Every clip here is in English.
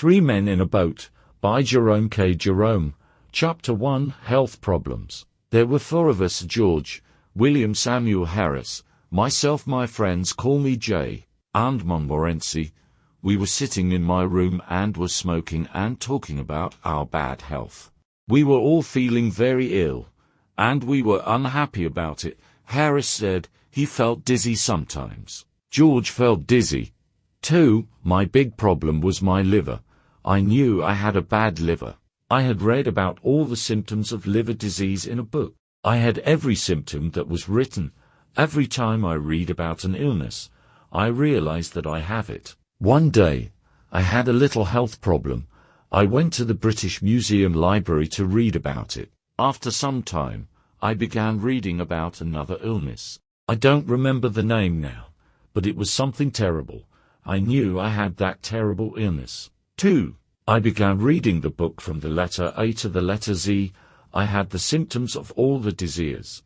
Three Men in a Boat, by Jerome K Jerome. Chapter 1, Health Problems. There were four of us: George, William Samuel Harris, myself, my friends call me Jay, and Montmorency. We were sitting in my room and were smoking and talking about our bad health. We were all feeling very ill, and we were unhappy about it. Harris said he felt dizzy sometimes. George felt dizzy too. My big problem was my liver. I knew I had a bad liver. I had read about all the symptoms of liver disease in a book. I had every symptom that was written. Every time I read about an illness, I realized that I have it. One day, I had a little health problem. I went to the British Museum library to read about it. After some time, I began reading about another illness. I don't remember the name now, but it was something terrible. I knew I had that terrible illness. 2. I began reading the book from the letter A to the letter Z. I had the symptoms of all the diseases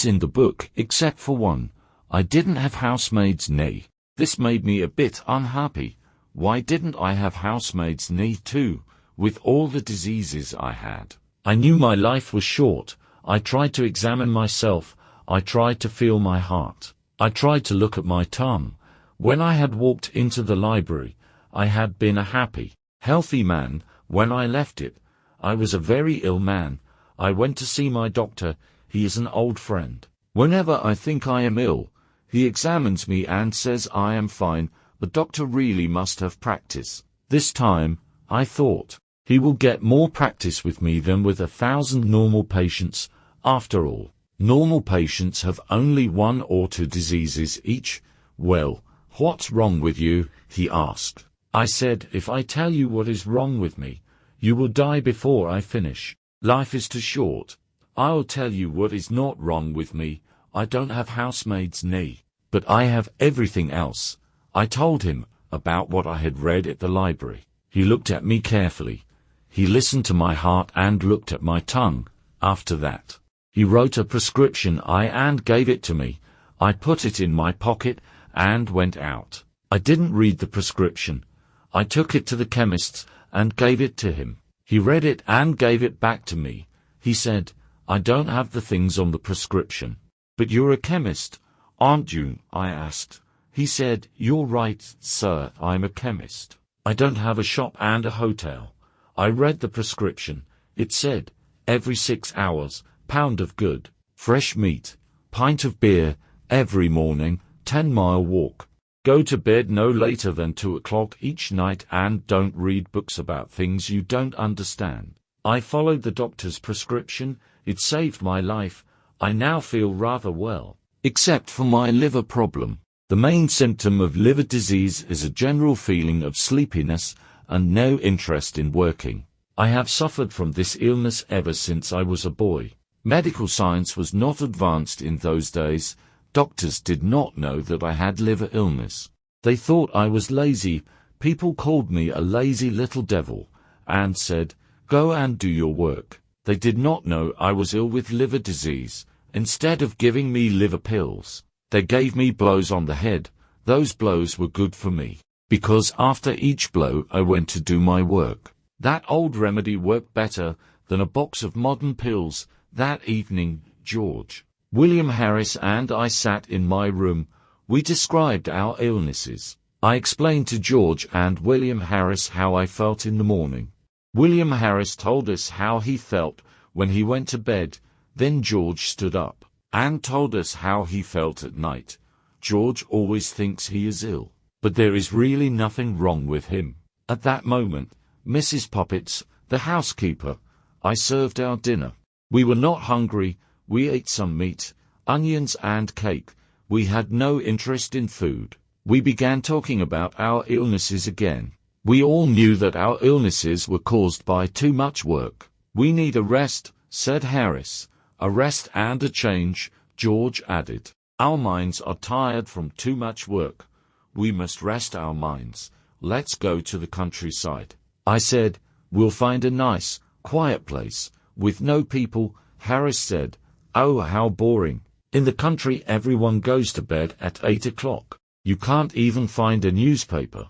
in the book, except for one. I didn't have housemaid's knee. This made me a bit unhappy. Why didn't I have housemaid's knee too, with all the diseases I had? I knew my life was short. I tried to examine myself. I tried to feel my heart. I tried to look at my tongue. When I had walked into the library, I had been a happy, healthy man. When I left it, I was a very ill man. I went to see my doctor. He is an old friend. Whenever I think I am ill, he examines me and says I am fine. The doctor really must have practice. This time, I thought, he will get more practice with me than with 1,000 normal patients. After all, normal patients have only 1 or 2 diseases each. Well, what's wrong with you? He asked. I said, if I tell you what is wrong with me, you will die before I finish. Life is too short. I'll tell you what is not wrong with me. I don't have housemaid's knee, but I have everything else. I told him about what I had read at the library. He looked at me carefully. He listened to my heart and looked at my tongue. After that, he wrote a prescription and gave it to me. I put it in my pocket and went out. I didn't read the prescription. I took it to the chemist's and gave it to him. He read it and gave it back to me. He said, I don't have the things on the prescription. But you're a chemist, aren't you? I asked. He said, you're right, sir, I'm a chemist. I don't have a shop and a hotel. I read the prescription. It said, every 6 hours, pound of good, fresh meat, pint of beer, every morning, 10-mile walk. Go to bed no later than 2 o'clock each night and don't read books about things you don't understand. I followed the doctor's prescription. It saved my life. I now feel rather well, except for my liver problem. The main symptom of liver disease is a general feeling of sleepiness and no interest in working. I have suffered from this illness ever since I was a boy. Medical science was not advanced in those days. Doctors did not know that I had liver illness. They thought I was lazy. People called me a lazy little devil and said, go and do your work. They did not know I was ill with liver disease. Instead of giving me liver pills, they gave me blows on the head. Those blows were good for me, because after each blow I went to do my work. That old remedy worked better than a box of modern pills. That evening, George, William Harris and I sat in my room. We described our illnesses. I explained to George and William Harris how I felt in the morning. William Harris told us how he felt when he went to bed. Then George stood up and told us how he felt at night. George always thinks he is ill, but there is really nothing wrong with him. At that moment, Mrs. Poppets, the housekeeper, I served our dinner. We were not hungry. We ate some meat, onions and cake. We had no interest in food. We began talking about our illnesses again. We all knew that our illnesses were caused by too much work. We need a rest, said Harris. A rest and a change, George added. Our minds are tired from too much work. We must rest our minds. Let's go to the countryside. I said, we'll find a nice, quiet place, with no people. Harris said, oh, how boring. In the country everyone goes to bed at 8 o'clock. You can't even find a newspaper.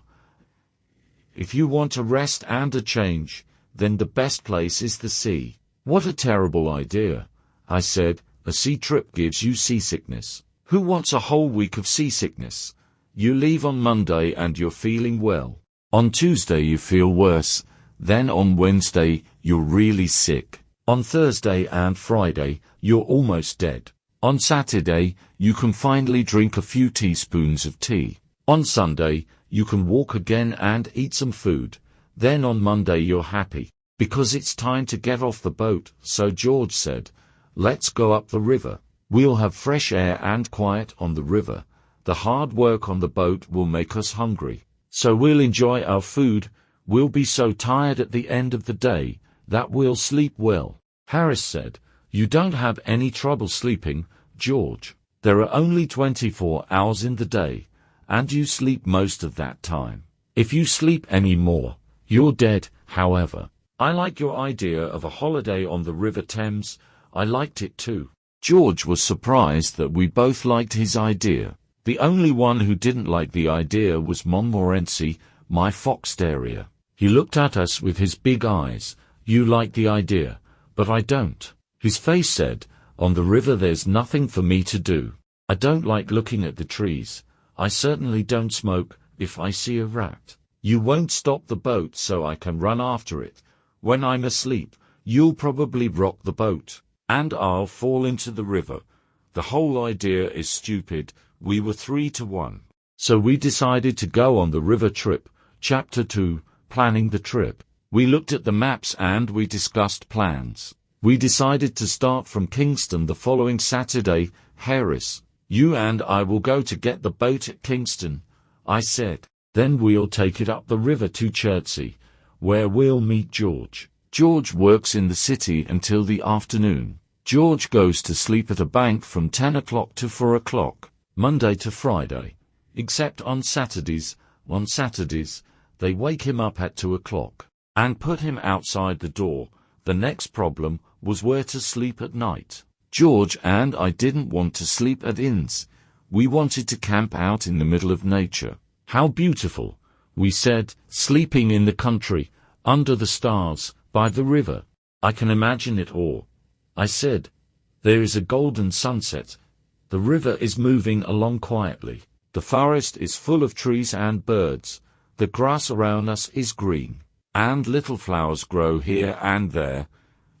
If you want a rest and a change, then the best place is the sea. What a terrible idea, I said. A sea trip gives you seasickness. Who wants a whole week of seasickness? You leave on Monday and you're feeling well. On Tuesday you feel worse. Then on Wednesday you're really sick. On Thursday and Friday you're almost dead. On Saturday you can finally drink a few teaspoons of tea. On Sunday you can walk again and eat some food. Then on Monday you're happy, because it's time to get off the boat. So George said, let's go up the river. We'll have fresh air and quiet on the river. The hard work on the boat will make us hungry. So we'll enjoy our food. We'll be so tired at the end of the day that we'll sleep well. Harris said, you don't have any trouble sleeping, George. There are only 24 hours in the day, and you sleep most of that time. If you sleep any more, you're dead. However, I like your idea of a holiday on the River Thames. I liked it too. George was surprised that we both liked his idea. The only one who didn't like the idea was Montmorency, my fox terrier. He looked at us with his big eyes. You like the idea, but I don't. His face said, on the river there's nothing for me to do. I don't like looking at the trees. I certainly don't smoke. If I see a rat, you won't stop the boat so I can run after it. When I'm asleep, you'll probably rock the boat, and I'll fall into the river. The whole idea is stupid. We were 3-1. So we decided to go on the river trip. Chapter 2, Planning the Trip. We looked at the maps and we discussed plans. We decided to start from Kingston the following Saturday. Harris, you and I will go to get the boat at Kingston, I said. Then we'll take it up the river to Chertsey, where we'll meet George. George works in the city until the afternoon. George goes to sleep at a bank from 10 o'clock to 4 o'clock, Monday to Friday, except on Saturdays. On Saturdays, they wake him up at 2 o'clock and put him outside the door. The next problem was where to sleep at night. George and I didn't want to sleep at inns. We wanted to camp out in the middle of nature. How beautiful, we said, sleeping in the country, under the stars, by the river. I can imagine it all, I said. There is a golden sunset. The river is moving along quietly. The forest is full of trees and birds. The grass around us is green, and little flowers grow here and there.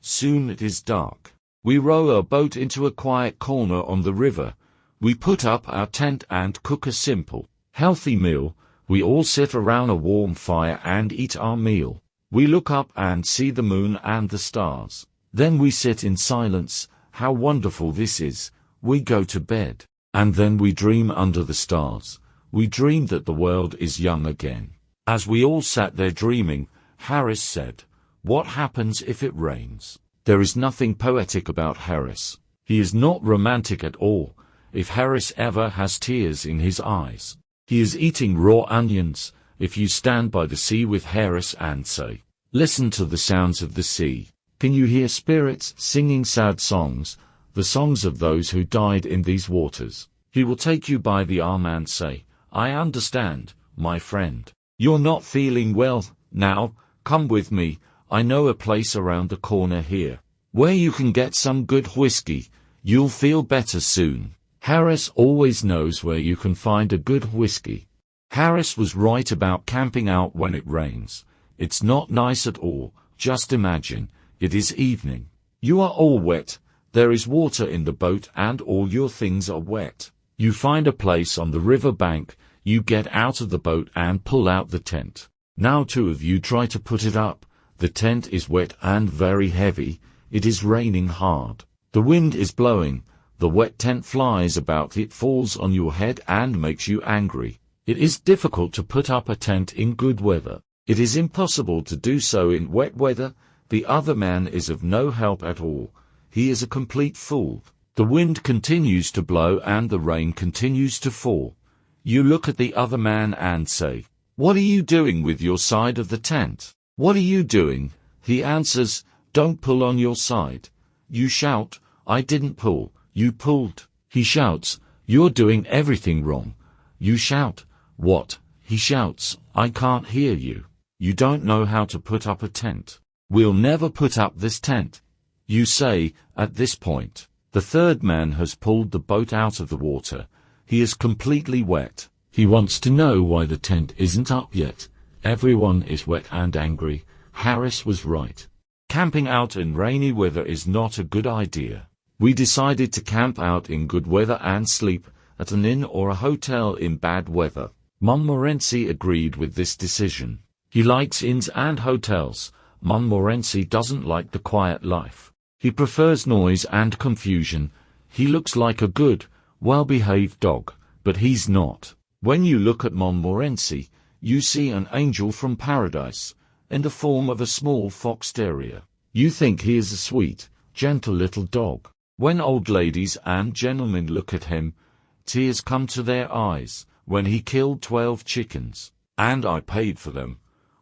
Soon it is dark. We row our boat into a quiet corner on the river. We put up our tent and cook a simple, healthy meal. We all sit around a warm fire and eat our meal. We look up and see the moon and the stars. Then we sit in silence. How wonderful this is. We go to bed. And then we dream under the stars. We dream that the world is young again. As we all sat there dreaming, Harris said, what happens if it rains? There is nothing poetic about Harris. He is not romantic at all. If Harris ever has tears in his eyes, he is eating raw onions. If you stand by the sea with Harris and say, listen to the sounds of the sea, can you hear spirits singing sad songs, the songs of those who died in these waters? He will take you by the arm and say, I understand, my friend. You're not feeling well now. Come with me. I know a place around the corner here, where you can get some good whiskey. You'll feel better soon. Harris always knows where you can find a good whiskey. Harris was right about camping out when it rains. It's not nice at all. Just imagine, it is evening. You are all wet. There is water in the boat and all your things are wet. You find a place on the river bank. You get out of the boat and pull out the tent. Now 2 of you try to put it up. The tent is wet and very heavy. It is raining hard. The wind is blowing. The wet tent flies about. It falls on your head and makes you angry. It is difficult to put up a tent in good weather. It is impossible to do so in wet weather. The other man is of no help at all. He is a complete fool. The wind continues to blow and the rain continues to fall. You look at the other man and say, what are you doing with your side of the tent? What are you doing? He answers, don't pull on your side. You shout, I didn't pull, you pulled. He shouts, you're doing everything wrong. You shout, what? He shouts, I can't hear you. You don't know how to put up a tent. We'll never put up this tent, you say, at this point. The third man has pulled the boat out of the water. He is completely wet. He wants to know why the tent isn't up yet. Everyone is wet and angry. Harris was right. Camping out in rainy weather is not a good idea. We decided to camp out in good weather and sleep at an inn or a hotel in bad weather. Montmorency agreed with this decision. He likes inns and hotels. Montmorency doesn't like the quiet life. He prefers noise and confusion. He looks like a good, well-behaved dog, but he's not. When you look at Montmorency, you see an angel from paradise, in the form of a small fox terrier. You think he is a sweet, gentle little dog. When old ladies and gentlemen look at him, tears come to their eyes. When he killed 12 chickens, and I paid for them,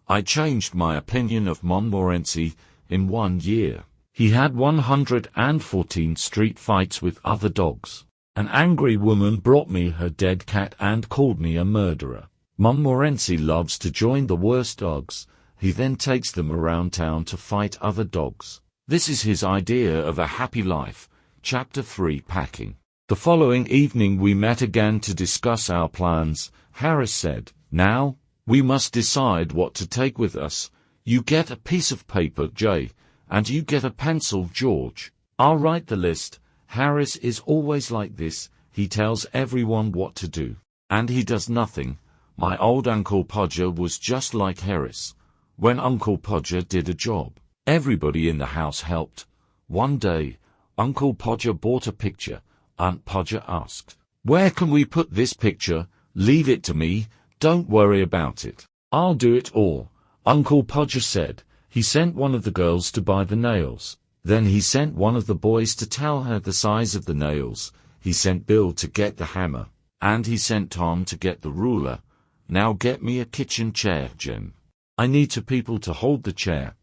I changed my opinion of Montmorency in 1 year. He had 114 street fights with other dogs. An angry woman brought me her dead cat and called me a murderer. Montmorency loves to join the worst dogs. He then takes them around town to fight other dogs. This is his idea of a happy life. Chapter 3: Packing. The following evening we met again to discuss our plans. Harris said, "Now, we must decide what to take with us. You get a piece of paper, Jay, and you get a pencil, George. I'll write the list." Harris is always like this. He tells everyone what to do, and he does nothing. My old Uncle Podger was just like Harris. When Uncle Podger did a job, everybody in the house helped. One day, Uncle Podger bought a picture. Aunt Podger asked, "Where can we put this picture?" "Leave it to me, don't worry about it. I'll do it all," Uncle Podger said. He sent one of the girls to buy the nails. Then he sent one of the boys to tell her the size of the nails. He sent Bill to get the hammer. And he sent Tom to get the ruler. "Now get me a kitchen chair, Jim. I need 2 people to hold the chair.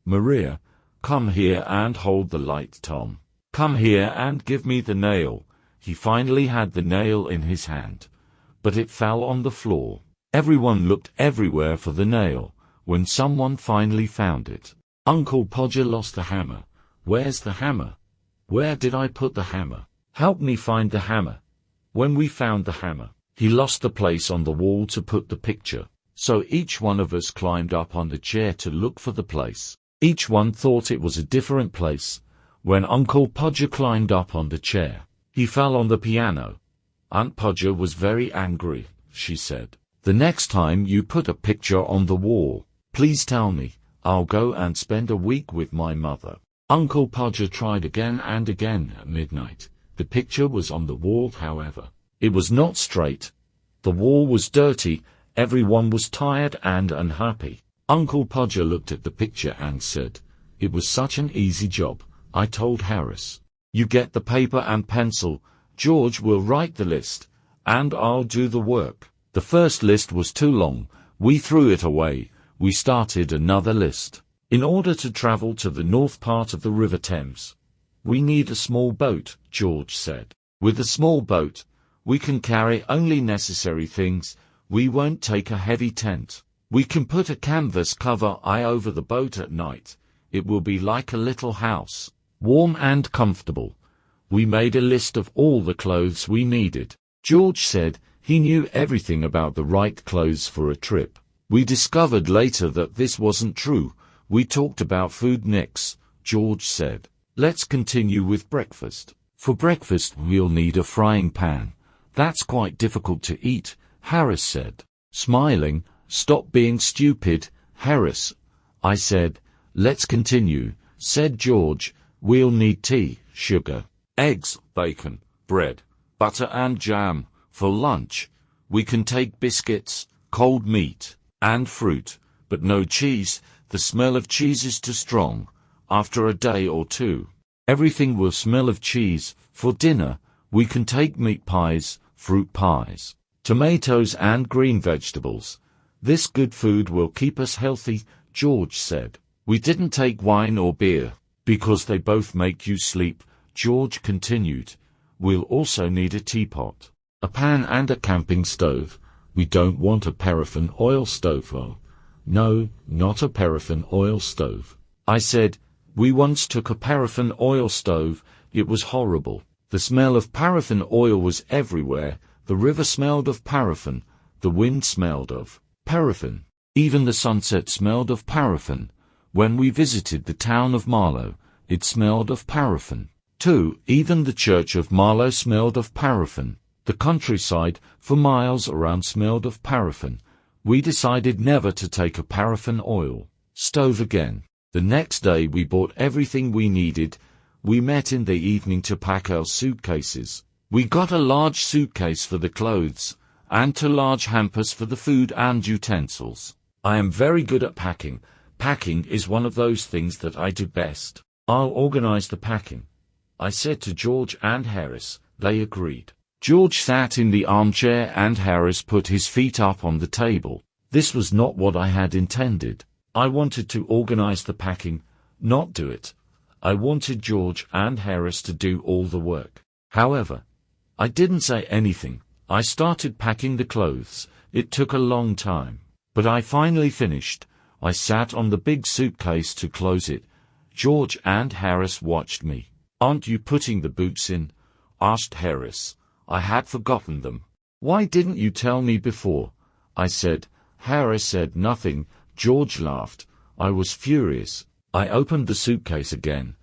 Maria, come here and hold the light. Tom, come here and give me the nail." He finally had the nail in his hand, but it fell on the floor. Everyone looked everywhere for the nail. When someone finally found it, Uncle Podger lost the hammer. "Where's the hammer? Where did I put the hammer? Help me find the hammer." When we found the hammer, he lost the place on the wall to put the picture. So each one of us climbed up on the chair to look for the place. Each one thought it was a different place. When Uncle Podger climbed up on the chair, he fell on the piano. Aunt Podger was very angry. She said, "The next time you put a picture on the wall, please tell me. I'll go and spend a week with my mother." Uncle Podger tried again and again. At midnight, the picture was on the wall. However, it was not straight. The wall was dirty. Everyone was tired and unhappy. Uncle Podger looked at the picture and said, "It was such an easy job." I told Harris, "You get the paper and pencil. George will write the list, and I'll do the work." The first list was too long. We threw it away. We started another list. In order to travel to the north part of the River Thames, we need a small boat, George said. With a small boat, we can carry only necessary things. We won't take a heavy tent. We can put a canvas cover over the boat at night. It will be like a little house, warm and comfortable. We made a list of all the clothes we needed. George said he knew everything about the right clothes for a trip. We discovered later that this wasn't true. We talked about food next. George said, "Let's continue with breakfast. For breakfast we'll need a frying pan." "That's quite difficult to eat," Harris said. Smiling, "Stop being stupid, Harris," I said. "Let's continue," said George. "We'll need tea, sugar, eggs, bacon, bread, butter and jam. For lunch, we can take biscuits, cold meat, and fruit, but no cheese. The smell of cheese is too strong. After a day or 2, everything will smell of cheese. For dinner, we can take meat pies, fruit pies, tomatoes and green vegetables. This good food will keep us healthy," George said. "We didn't take wine or beer, because they both make you sleep," George continued. "We'll also need a teapot, a pan and a camping stove. We don't want a paraffin oil stove though. No, not a paraffin oil stove. I said, we once took a paraffin oil stove. It was horrible. The smell of paraffin oil was everywhere. The river smelled of paraffin. The wind smelled of paraffin. Even the sunset smelled of paraffin. When we visited the town of Marlow, it smelled of paraffin. Too, even the church of Marlow smelled of paraffin. The countryside, for miles around, smelled of paraffin. We decided never to take a paraffin oil stove again. The next day we bought everything we needed. We met in the evening to pack our suitcases. We got a large suitcase for the clothes, and 2 large hampers for the food and utensils. I am very good at packing. Packing is one of those things that I do best. I'll organize the packing, I said to George and Harris. They agreed. George sat in the armchair and Harris put his feet up on the table. This was not what I had intended. I wanted to organize the packing, not do it. I wanted George and Harris to do all the work. However, I didn't say anything. I started packing the clothes. It took a long time, but I finally finished. I sat on the big suitcase to close it. George and Harris watched me. Aren't you putting the boots in? Asked Harris. I had forgotten them. Why didn't you tell me before? I said. Harris said nothing. George laughed. I was furious. I opened the suitcase again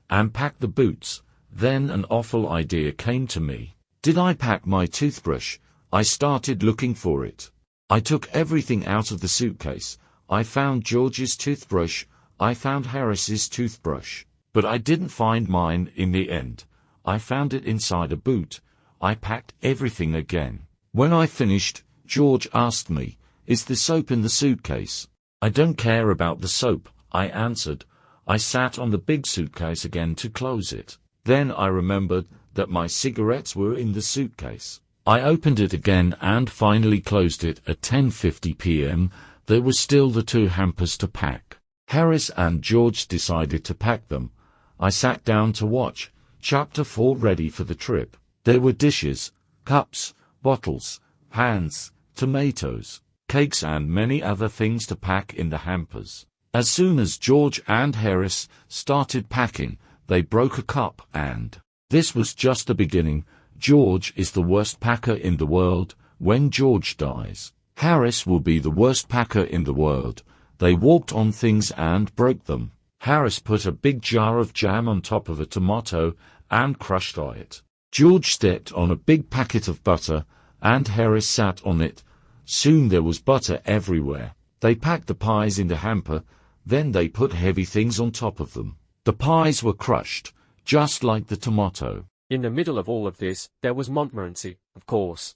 and packed the boots. Then an awful idea came to me. Did I pack my toothbrush? I started looking for it. I took everything out of the suitcase. I found George's toothbrush. I found Harris's toothbrush. But I didn't find mine in the end. I found it inside a boot. I packed everything again. When I finished, George asked me, "Is the soap in the suitcase?" "I don't care about the soap," I answered. I sat on the big suitcase again to close it. Then I remembered that my cigarettes were in the suitcase. I opened it again and finally closed it at 10:50 p.m. There were still the 2 hampers to pack. Harris and George decided to pack them. I sat down to watch Chapter 4 ready for the trip. There were dishes, cups, bottles, pans, tomatoes, cakes and many other things to pack in the hampers. As soon as George and Harris started packing, they broke a cup and this was just the beginning. George is the worst packer in the world. When George dies, Harris will be the worst packer in the world. They walked on things and broke them. Harris put a big jar of jam on top of a tomato and crushed it. George stepped on a big packet of butter, and Harris sat on it. Soon there was butter everywhere. They packed the pies in the hamper, then they put heavy things on top of them. The pies were crushed, just like the tomato. In the middle of all of this, there was Montmorency, of course.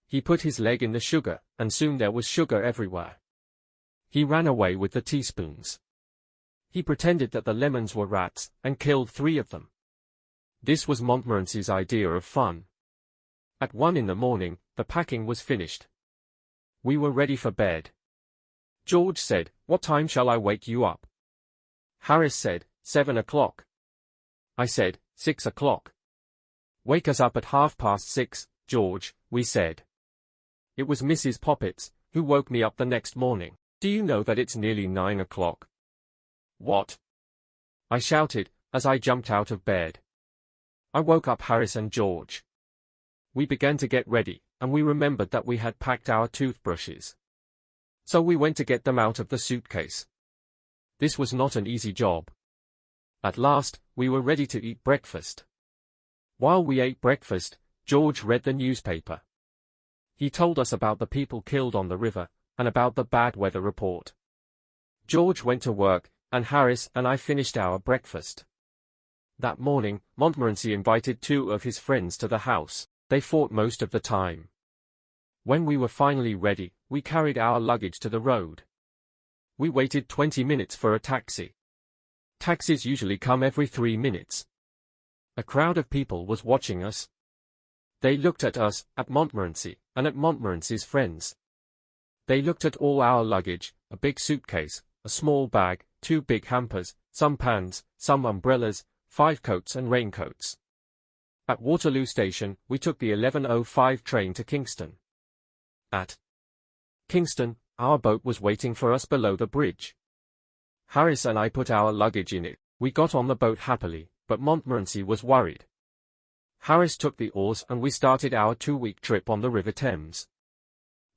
He put his leg in the sugar, and soon there was sugar everywhere. He ran away with the teaspoons. He pretended that the lemons were rats, and killed 3 of them. This was Montmorency's idea of fun. At 1 in the morning, the packing was finished. We were ready for bed. George said, "What time shall I wake you up?" Harris said, 7 o'clock. I said, 6 o'clock. "Wake us up at 6:30, George," we said. It was Mrs. Poppets who woke me up the next morning. "Do you know that it's nearly 9 o'clock?" "What?" I shouted, as I jumped out of bed. I woke up Harris and George. We began to get ready, and we remembered that we had packed our toothbrushes. So we went to get them out of the suitcase. This was not an easy job. At last, we were ready to eat breakfast. While we ate breakfast, George read the newspaper. He told us about the people killed on the river, and about the bad weather report. George went to work, and Harris and I finished our breakfast. That morning, Montmorency invited 2 of his friends to the house. They fought most of the time. When we were finally ready, we carried our luggage to the road. We waited 20 minutes for a taxi. Taxis usually come every 3 minutes. A crowd of people was watching us. They looked at us, at Montmorency, and at Montmorency's friends. They looked at all our luggage, a big suitcase, a small bag, 2 big hampers, some pans, some umbrellas, 5 coats and raincoats. At Waterloo Station, we took the 11:05 train to Kingston. At Kingston, Our boat was waiting for us below the bridge. Harris and I put our luggage in it. We got on the boat happily, but Montmorency was worried. Harris took the oars and we started our 2-week trip on the River Thames.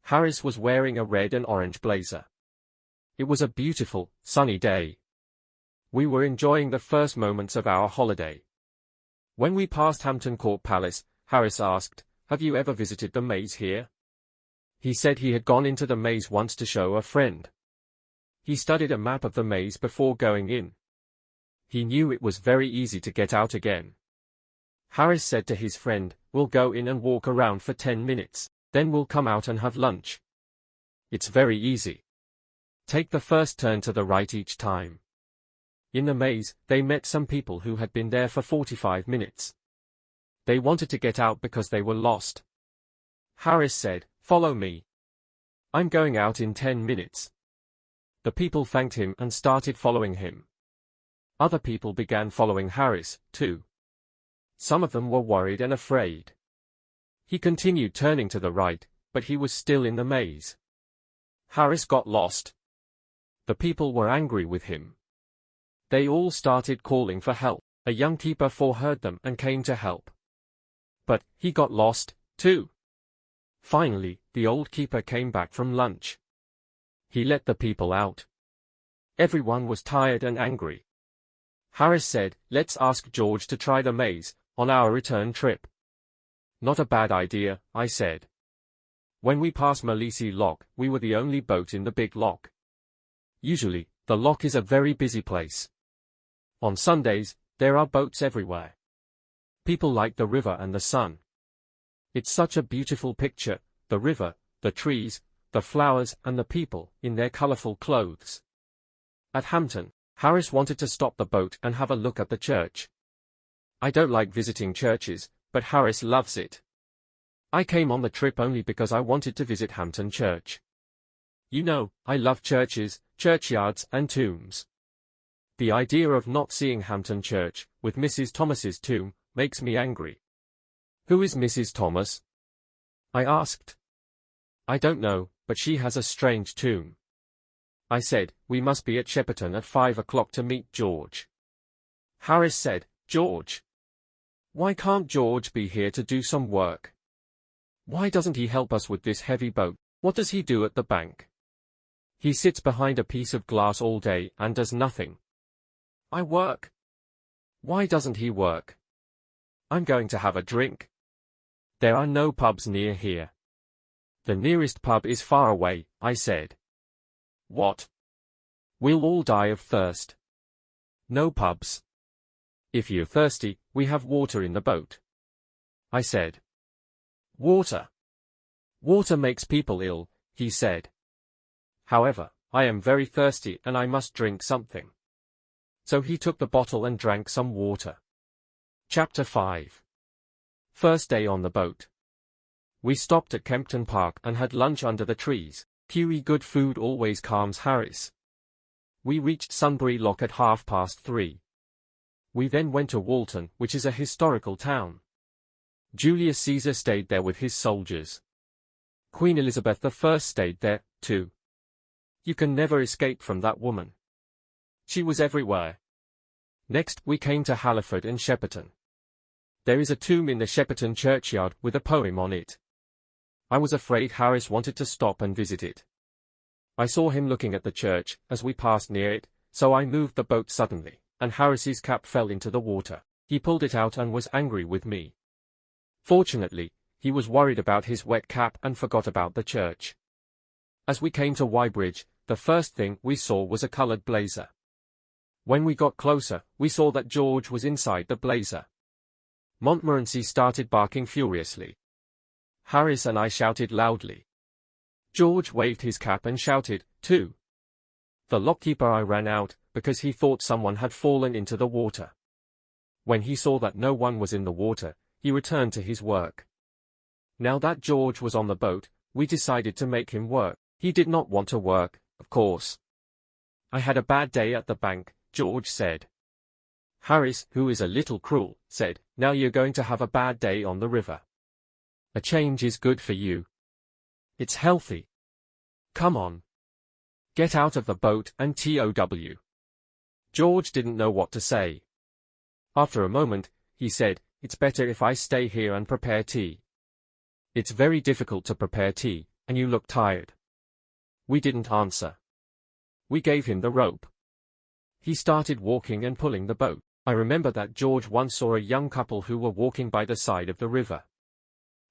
Harris was wearing a red and orange blazer. It was a beautiful, sunny day. We were enjoying the first moments of our holiday. When we passed Hampton Court Palace, Harris asked, "Have you ever visited the maze here?" He said he had gone into the maze once to show a friend. He studied a map of the maze before going in. He knew it was very easy to get out again. Harris said to his friend, "We'll go in and walk around for 10 minutes, then we'll come out and have lunch. It's very easy. Take the first turn to the right each time." In the maze, they met some people who had been there for 45 minutes. They wanted to get out because they were lost. Harris said, "Follow me. I'm going out in 10 minutes." The people thanked him and started following him. Other people began following Harris, too. Some of them were worried and afraid. He continued turning to the right, but he was still in the maze. Harris got lost. The people were angry with him. They all started calling for help. A young keeper heard them and came to help. But he got lost, too. Finally, the old keeper came back from lunch. He let the people out. Everyone was tired and angry. Harris said, "Let's ask George to try the maze on our return trip." "Not a bad idea," I said. When we passed Malisi Lock, we were the only boat in the big lock. Usually, the lock is a very busy place. On Sundays, there are boats everywhere. People like the river and the sun. It's such a beautiful picture, the river, the trees, the flowers and the people in their colorful clothes. At Hampton, Harris wanted to stop the boat and have a look at the church. I don't like visiting churches, but Harris loves it. I came on the trip only because I wanted to visit Hampton Church. You know, I love churches, churchyards and tombs. The idea of not seeing Hampton Church, with Mrs. Thomas's tomb, makes me angry. "Who is Mrs. Thomas?" I asked. "I don't know, but she has a strange tomb." I said, "We must be at Shepperton at 5 o'clock to meet George." Harris said, "George? Why can't George be here to do some work? Why doesn't he help us with this heavy boat? What does he do at the bank? He sits behind a piece of glass all day and does nothing. I work. Why doesn't he work? I'm going to have a drink." There are no pubs near here. "The nearest pub is far away," I said. "What? We'll all die of thirst." "No pubs. If you're thirsty, we have water in the boat," I said. "Water? Water makes people ill," he said. "However, I am very thirsty and I must drink something." So he took the bottle and drank some water. Chapter 5. First day on the boat. We stopped at Kempton Park and had lunch under the trees. Purely good food always calms Harris. We reached Sunbury Lock at 3:30. We then went to Walton, which is a historical town. Julius Caesar stayed there with his soldiers. Queen Elizabeth I stayed there, too. You can never escape from that woman. She was everywhere. Next, we came to Halliford and Shepperton. There is a tomb in the Shepperton churchyard with a poem on it. I was afraid Harris wanted to stop and visit it. I saw him looking at the church as we passed near it, so I moved the boat suddenly, and Harris's cap fell into the water. He pulled it out and was angry with me. Fortunately, he was worried about his wet cap and forgot about the church. As we came to Weybridge, the first thing we saw was a colored blazer. When we got closer, we saw that George was inside the blazer. Montmorency started barking furiously. Harris and I shouted loudly. George waved his cap and shouted, too. The lockkeeper I ran out, because he thought someone had fallen into the water. When he saw that no one was in the water, he returned to his work. Now that George was on the boat, we decided to make him work. He did not want to work, of course. I had a bad day at the bank, George said. Harris, who is a little cruel, said, now you're going to have a bad day on the river. A change is good for you. It's healthy. Come on, Get out of the boat and TOW. George didn't know what to say. After a moment, he said, "It's better if I stay here and prepare tea. It's very difficult to prepare tea, and you look tired." We didn't answer. We gave him the rope. He started walking and pulling the boat. I remember that George once saw a young couple who were walking by the side of the river.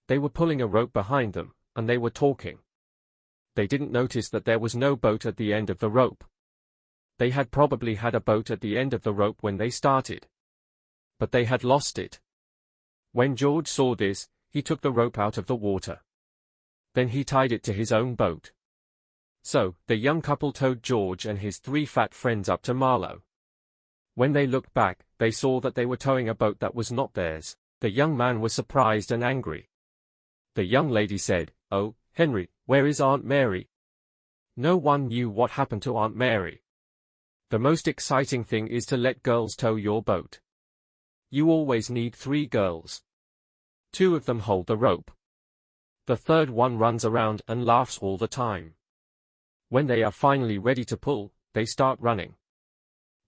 They were pulling a rope behind them, and they were talking. They didn't notice that there was no boat at the end of the rope. They had probably had a boat at the end of the rope when they started. But they had lost it. When George saw this, he took the rope out of the water. Then he tied it to his own boat. So, the young couple towed George and his 3 fat friends up to Marlow. When they looked back, they saw that they were towing a boat that was not theirs. The young man was surprised and angry. The young lady said, "Oh, Henry, where is Aunt Mary?" No one knew what happened to Aunt Mary. The most exciting thing is to let girls tow your boat. You always need 3 girls. 2 of them hold the rope. The third one runs around and laughs all the time. When they are finally ready to pull, they start running.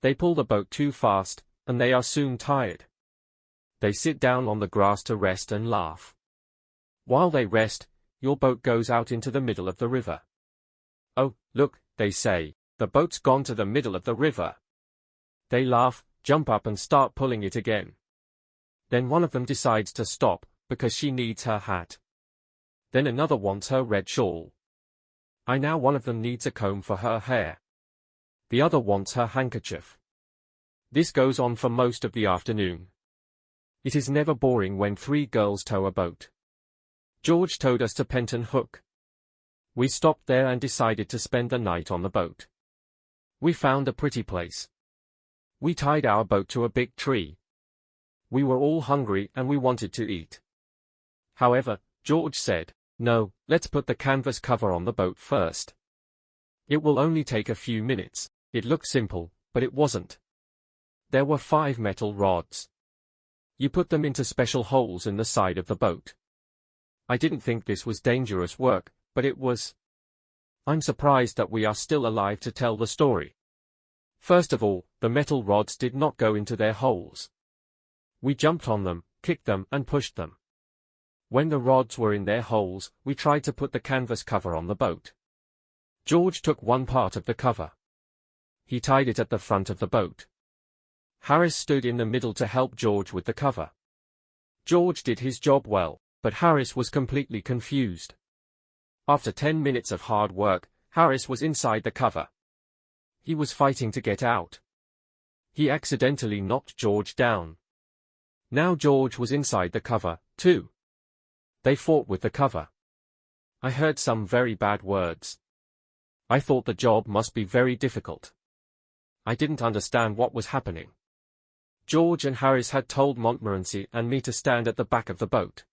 They pull the boat too fast, and they are soon tired. They sit down on the grass to rest and laugh. While they rest, your boat goes out into the middle of the river. "Oh, look," they say, "the boat's gone to the middle of the river." They laugh, jump up and start pulling it again. Then one of them decides to stop, because she needs her hat. Then another wants her red shawl. Now one of them needs a comb for her hair. The other wants her handkerchief. This goes on for most of the afternoon. It is never boring when 3 girls tow a boat. George towed us to Penton Hook. We stopped there and decided to spend the night on the boat. We found a pretty place. We tied our boat to a big tree. We were all hungry and we wanted to eat. However, George said, "No, let's put the canvas cover on the boat first. It will only take a few minutes." It looked simple, but it wasn't. There were 5 metal rods. You put them into special holes in the side of the boat. I didn't think this was dangerous work, but it was. I'm surprised that we are still alive to tell the story. First of all, the metal rods did not go into their holes. We jumped on them, kicked them and pushed them. When the rods were in their holes, we tried to put the canvas cover on the boat. George took one part of the cover. He tied it at the front of the boat. Harris stood in the middle to help George with the cover. George did his job well, but Harris was completely confused. After 10 minutes of hard work, Harris was inside the cover. He was fighting to get out. He accidentally knocked George down. Now George was inside the cover, too. They fought with the cover. I heard some very bad words. I thought the job must be very difficult. I didn't understand what was happening. George and Harris had told Montmorency and me to stand at the back of the boat.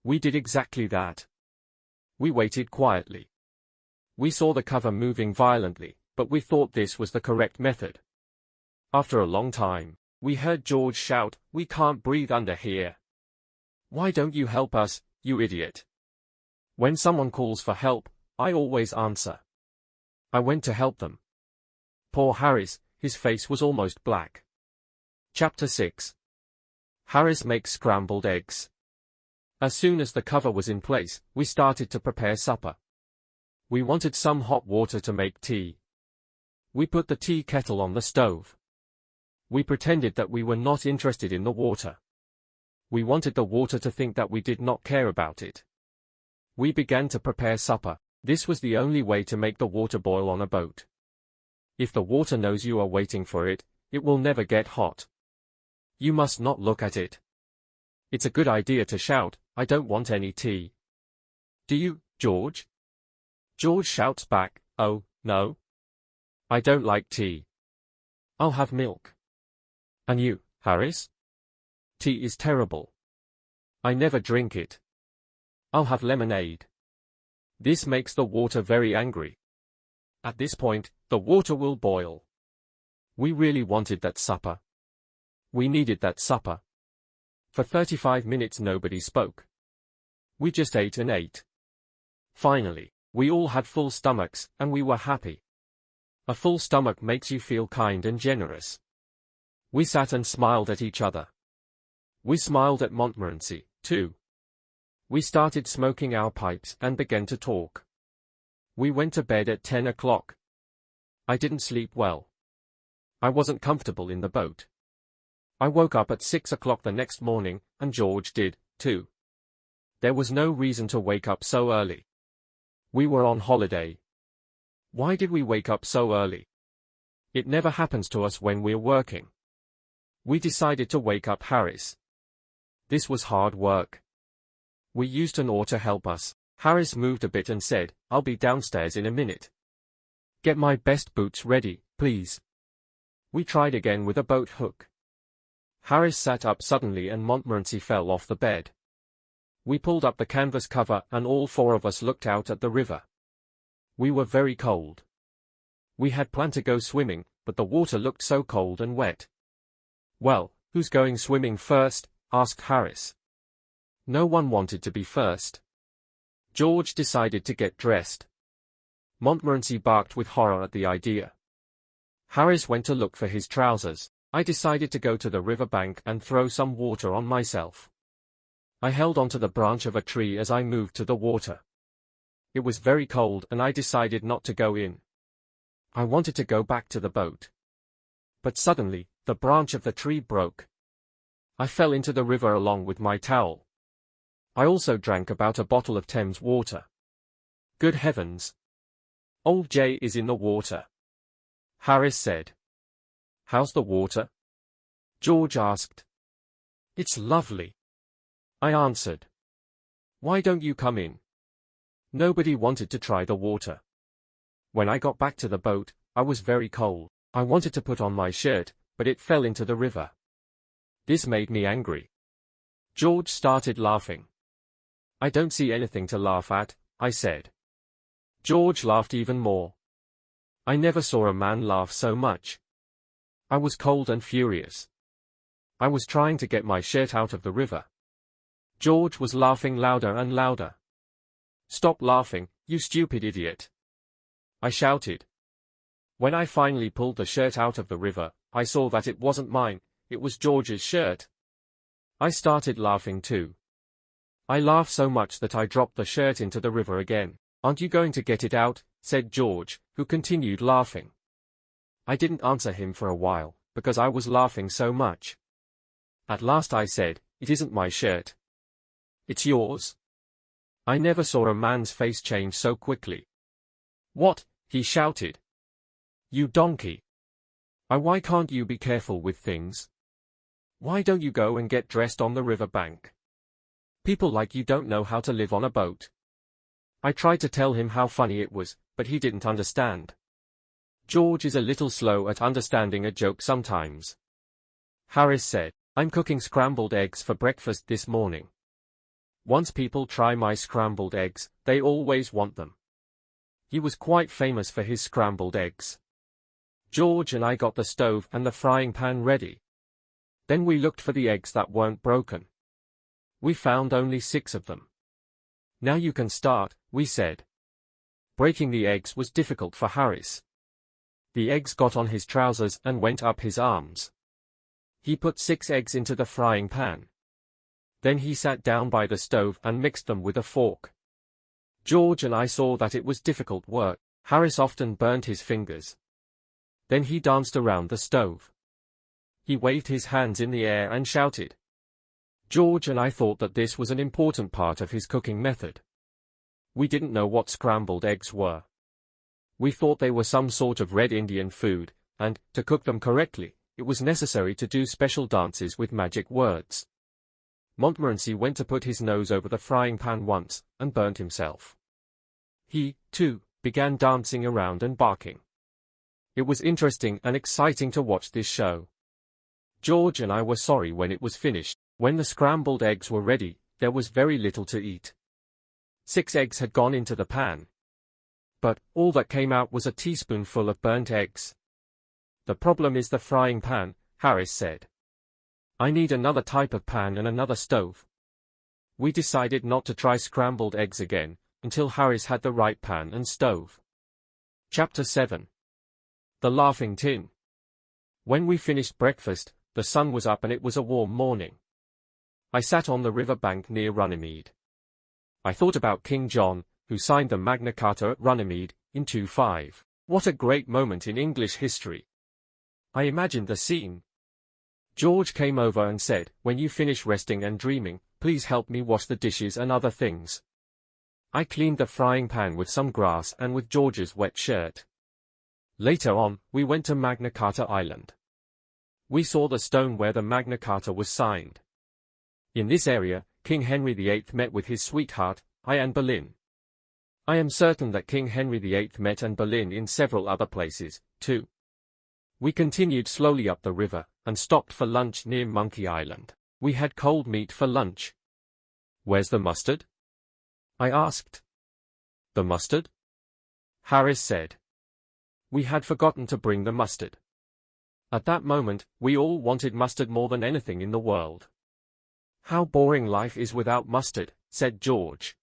We did exactly that. We waited quietly. We saw the cover moving violently, but we thought this was the correct method. After a long time, we heard George shout, "We can't breathe under here. Why don't you help us, you idiot?" When someone calls for help, I always answer. I went to help them. Poor Harris, his face was almost black. Chapter 6. Harris makes scrambled eggs. As soon as the cover was in place, we started to prepare supper. We wanted some hot water to make tea. We put the tea kettle on the stove. We pretended that we were not interested in the water. We wanted the water to think that we did not care about it. We began to prepare supper. This was the only way to make the water boil on a boat. If the water knows you are waiting for it, it will never get hot. You must not look at it. It's a good idea to shout, "I don't want any tea." Do you, George? George shouts back, "Oh, no. I don't like tea. I'll have milk." And you, Harris? Tea is terrible. I never drink it. I'll have lemonade. This makes the water very angry. At this point, the water will boil. We really wanted that supper. We needed that supper. For 35 minutes nobody spoke. We just ate and ate. Finally, we all had full stomachs, and we were happy. A full stomach makes you feel kind and generous. We sat and smiled at each other. We smiled at Montmorency, too. We started smoking our pipes and began to talk. We went to bed at 10 o'clock. I didn't sleep well. I wasn't comfortable in the boat. I woke up at 6 o'clock the next morning, and George did, too. There was no reason to wake up so early. We were on holiday. Why did we wake up so early? It never happens to us when we're working. We decided to wake up Harris. This was hard work. We used an oar to help us. Harris moved a bit and said, "I'll be downstairs in a minute. Get my best boots ready, please." We tried again with a boat hook. Harris sat up suddenly and Montmorency fell off the bed. We pulled up the canvas cover and all four of us looked out at the river. We were very cold. We had planned to go swimming, but the water looked so cold and wet. "Well, who's going swimming first?" asked Harris. No one wanted to be first. George decided to get dressed. Montmorency barked with horror at the idea. Harris went to look for his trousers. I decided to go to the riverbank and throw some water on myself. I held onto the branch of a tree as I moved to the water. It was very cold and I decided not to go in. I wanted to go back to the boat. But suddenly, the branch of the tree broke. I fell into the river along with my towel. I also drank about a bottle of Thames water. Good heavens! Old Jay is in the water. Harris said. "How's the water?" George asked. "It's lovely," I answered. "Why don't you come in?" Nobody wanted to try the water. When I got back to the boat, I was very cold. I wanted to put on my shirt, but it fell into the river. This made me angry. George started laughing. "I don't see anything to laugh at," I said. George laughed even more. I never saw a man laugh so much. I was cold and furious. I was trying to get my shirt out of the river. George was laughing louder and louder. "Stop laughing, you stupid idiot!" I shouted. When I finally pulled the shirt out of the river, I saw that it wasn't mine, it was George's shirt. I started laughing too. I laughed so much that I dropped the shirt into the river again. "Aren't you going to get it out?" said George, who continued laughing. I didn't answer him for a while, because I was laughing so much. At last I said, "It isn't my shirt. It's yours." I never saw a man's face change so quickly. "What?" he shouted. "You donkey! Why can't you be careful with things? Why don't you go and get dressed on the river bank? People like you don't know how to live on a boat." I tried to tell him how funny it was, but he didn't understand. George is a little slow at understanding a joke sometimes. Harris said, "I'm cooking scrambled eggs for breakfast this morning. Once people try my scrambled eggs, they always want them." He was quite famous for his scrambled eggs. George and I got the stove and the frying pan ready. Then we looked for the eggs that weren't broken. We found only 6 of them. "Now you can start," we said. Breaking the eggs was difficult for Harris. The eggs got on his trousers and went up his arms. He put 6 eggs into the frying pan. Then he sat down by the stove and mixed them with a fork. George and I saw that it was difficult work. Harris often burned his fingers. Then he danced around the stove. He waved his hands in the air and shouted. George and I thought that this was an important part of his cooking method. We didn't know what scrambled eggs were. We thought they were some sort of Red Indian food, and, to cook them correctly, it was necessary to do special dances with magic words. Montmorency went to put his nose over the frying pan once, and burned himself. He, too, began dancing around and barking. It was interesting and exciting to watch this show. George and I were sorry when it was finished. When the scrambled eggs were ready, there was very little to eat. 6 eggs had gone into the pan. But, all that came out was a teaspoonful of burnt eggs. "The problem is the frying pan," Harris said. "I need another type of pan and another stove." We decided not to try scrambled eggs again, until Harris had the right pan and stove. Chapter 7. The laughing tin. When we finished breakfast, the sun was up and it was a warm morning. I sat on the river bank near Runnymede. I thought about King John, who signed the Magna Carta at Runnymede in 25. What a great moment in English history. I imagined the scene. George came over and said, "When you finish resting and dreaming, please help me wash the dishes and other things." I cleaned the frying pan with some grass and with George's wet shirt. Later on, we went to Magna Carta Island. We saw the stone where the Magna Carta was signed. In this area, King Henry VIII met with his sweetheart, Anne Boleyn. I am certain that King Henry VIII met Anne Boleyn in several other places, too. We continued slowly up the river, and stopped for lunch near Monkey Island. We had cold meat for lunch. "Where's the mustard?" I asked. "The mustard?" Harris said. We had forgotten to bring the mustard. At that moment, we all wanted mustard more than anything in the world. "How boring life is without mustard," said George.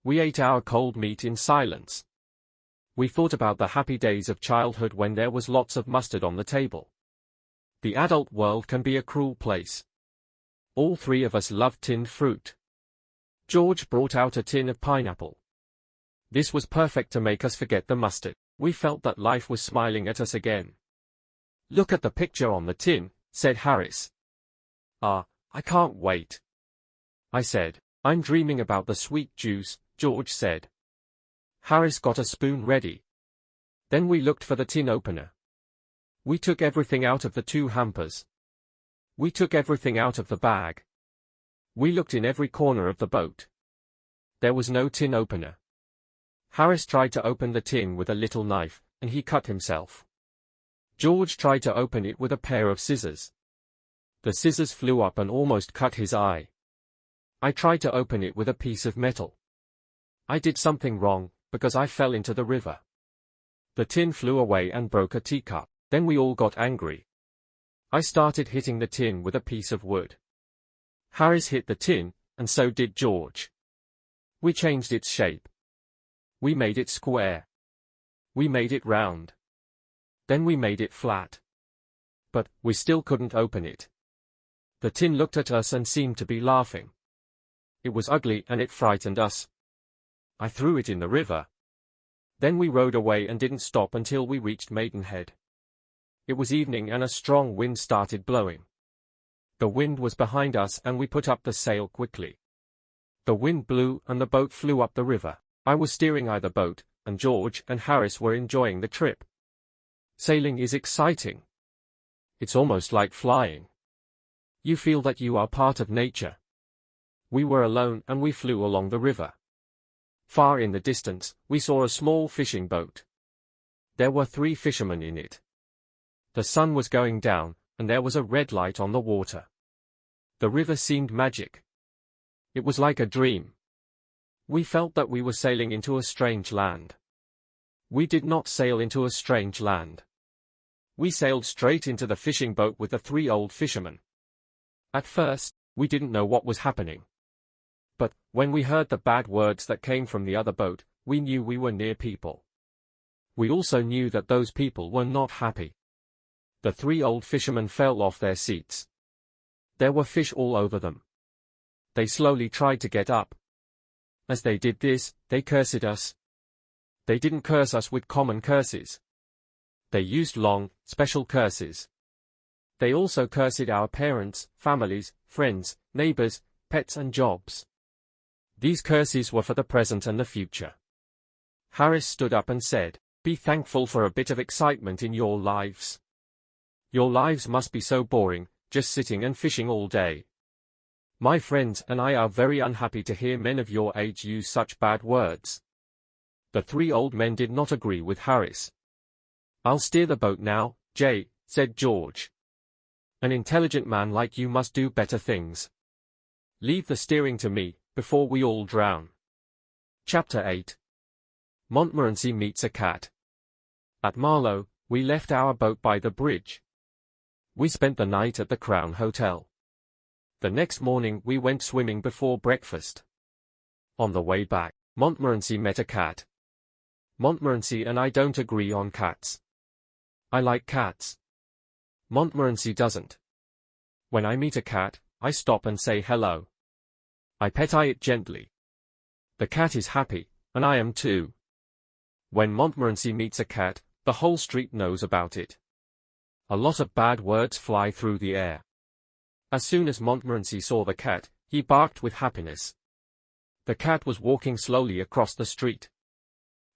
We ate our cold meat in silence. We thought about the happy days of childhood when there was lots of mustard on the table. The adult world can be a cruel place. All three of us loved tinned fruit. George brought out a tin of pineapple. This was perfect to make us forget the mustard. We felt that life was smiling at us again. "Look at the picture on the tin," said Harris. I can't wait," I said. "I'm dreaming about the sweet juice," George said. Harris got a spoon ready. Then we looked for the tin opener. We took everything out of the 2 hampers. We took everything out of the bag. We looked in every corner of the boat. There was no tin opener. Harris tried to open the tin with a little knife, and he cut himself. George tried to open it with a pair of scissors. The scissors flew up and almost cut his eye. I tried to open it with a piece of metal. I did something wrong, because I fell into the river. The tin flew away and broke a teacup. Then we all got angry. I started hitting the tin with a piece of wood. Harris hit the tin, and so did George. We changed its shape. We made it square. We made it round. Then we made it flat. But we still couldn't open it. The tin looked at us and seemed to be laughing. It was ugly and it frightened us. I threw it in the river. Then we rowed away and didn't stop until we reached Maidenhead. It was evening and a strong wind started blowing. The wind was behind us and we put up the sail quickly. The wind blew and the boat flew up the river. I was steering either boat, and George and Harris were enjoying the trip. Sailing is exciting. It's almost like flying. You feel that you are part of nature. We were alone and we flew along the river. Far in the distance, we saw a small fishing boat. There were 3 fishermen in it. The sun was going down, and there was a red light on the water. The river seemed magic. It was like a dream. We felt that we were sailing into a strange land. We did not sail into a strange land. We sailed straight into the fishing boat with the 3 old fishermen. At first, we didn't know what was happening. But, when we heard the bad words that came from the other boat, we knew we were near people. We also knew that those people were not happy. The 3 old fishermen fell off their seats. There were fish all over them. They slowly tried to get up. As they did this, they cursed us. They didn't curse us with common curses. They used long, special curses. They also cursed our parents, families, friends, neighbors, pets and jobs. These curses were for the present and the future. Harris stood up and said, "Be thankful for a bit of excitement in your lives. Your lives must be so boring, just sitting and fishing all day. My friends and I are very unhappy to hear men of your age use such bad words." The 3 old men did not agree with Harris. "I'll steer the boat now, Jay," said George. "An intelligent man like you must do better things. Leave the steering to me, before we all drown." Chapter 8. Montmorency meets a cat. At Marlow, we left our boat by the bridge. We spent the night at the Crown Hotel. The next morning we went swimming before breakfast. On the way back, Montmorency met a cat. Montmorency and I don't agree on cats. I like cats. Montmorency doesn't. When I meet a cat, I stop and say hello. I pet it gently. The cat is happy, and I am too. When Montmorency meets a cat, the whole street knows about it. A lot of bad words fly through the air. As soon as Montmorency saw the cat, he barked with happiness. The cat was walking slowly across the street.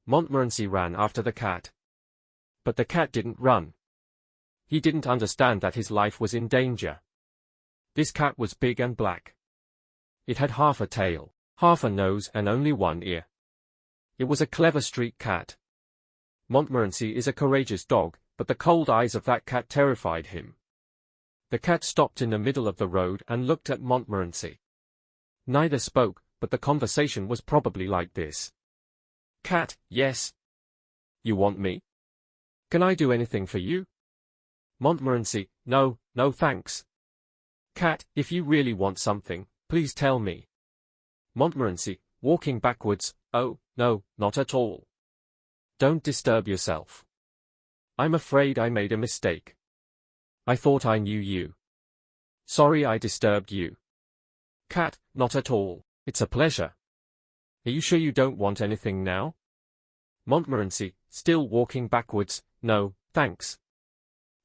Montmorency ran after the cat. But the cat didn't run. He didn't understand that his life was in danger. This cat was big and black. It had half a tail, half a nose and only one ear. It was a clever street cat. Montmorency is a courageous dog, but the cold eyes of that cat terrified him. The cat stopped in the middle of the road and looked at Montmorency. Neither spoke, but the conversation was probably like this. Cat, yes. You want me? Can I do anything for you? Montmorency, no, no thanks. Cat, if you really want something, please tell me. Montmorency, walking backwards, oh, no, not at all. Don't disturb yourself. I'm afraid I made a mistake. I thought I knew you. Sorry I disturbed you. Cat, not at all, it's a pleasure. Are you sure you don't want anything now? Montmorency, still walking backwards, no, thanks.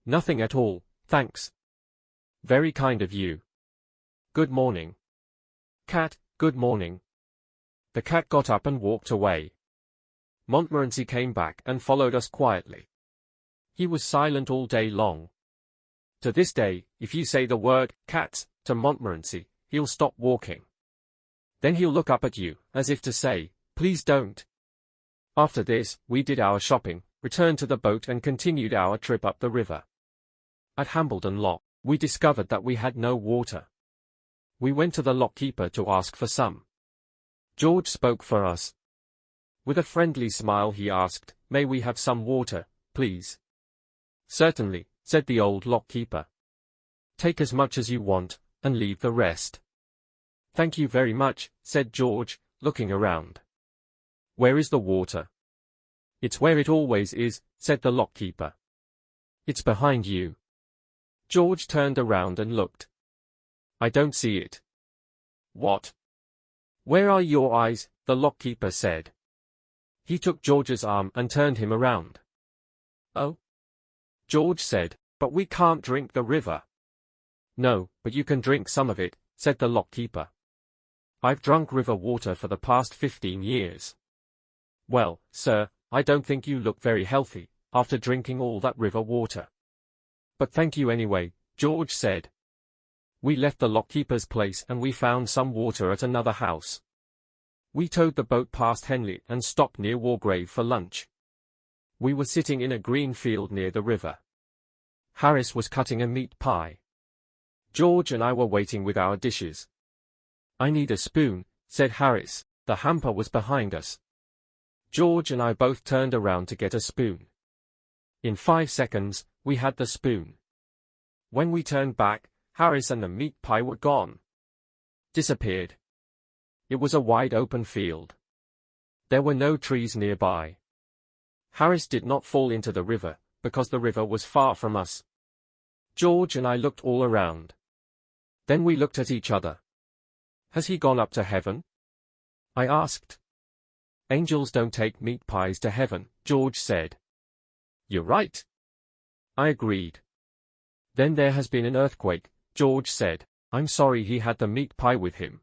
Nothing at all, thanks. Very kind of you. Good morning. Cat, good morning. The cat got up and walked away. Montmorency came back and followed us quietly. He was silent all day long. To this day, if you say the word, cats, to Montmorency, he'll stop walking. Then he'll look up at you, as if to say, please don't. After this, we did our shopping, returned to the boat and continued our trip up the river. At Hambledon Lock, we discovered that we had no water. We went to the lockkeeper to ask for some. George spoke for us. With a friendly smile he asked, may we have some water, please? Certainly, said the old lockkeeper. Take as much as you want, and leave the rest. Thank you very much, said George, looking around. Where is the water? It's where it always is, said the lockkeeper. It's behind you. George turned around and looked. I don't see it. What? Where are your eyes? The lockkeeper said. He took George's arm and turned him around. Oh? George said, but we can't drink the river. No, but you can drink some of it, said the lockkeeper. I've drunk river water for the past 15 years. Well, sir, I don't think you look very healthy, after drinking all that river water. But thank you anyway, George said. We left the lockkeeper's place and we found some water at another house. We towed the boat past Henley and stopped near Wargrave for lunch. We were sitting in a green field near the river. Harris was cutting a meat pie. George and I were waiting with our dishes. I need a spoon, said Harris. The hamper was behind us. George and I both turned around to get a spoon. In 5 seconds, we had the spoon. When we turned back, Harris and the meat pie were gone. Disappeared. It was a wide open field. There were no trees nearby. Harris did not fall into the river, because the river was far from us. George and I looked all around. Then we looked at each other. Has he gone up to heaven? I asked. Angels don't take meat pies to heaven, George said. You're right. I agreed. Then there has been an earthquake, George said. I'm sorry he had the meat pie with him.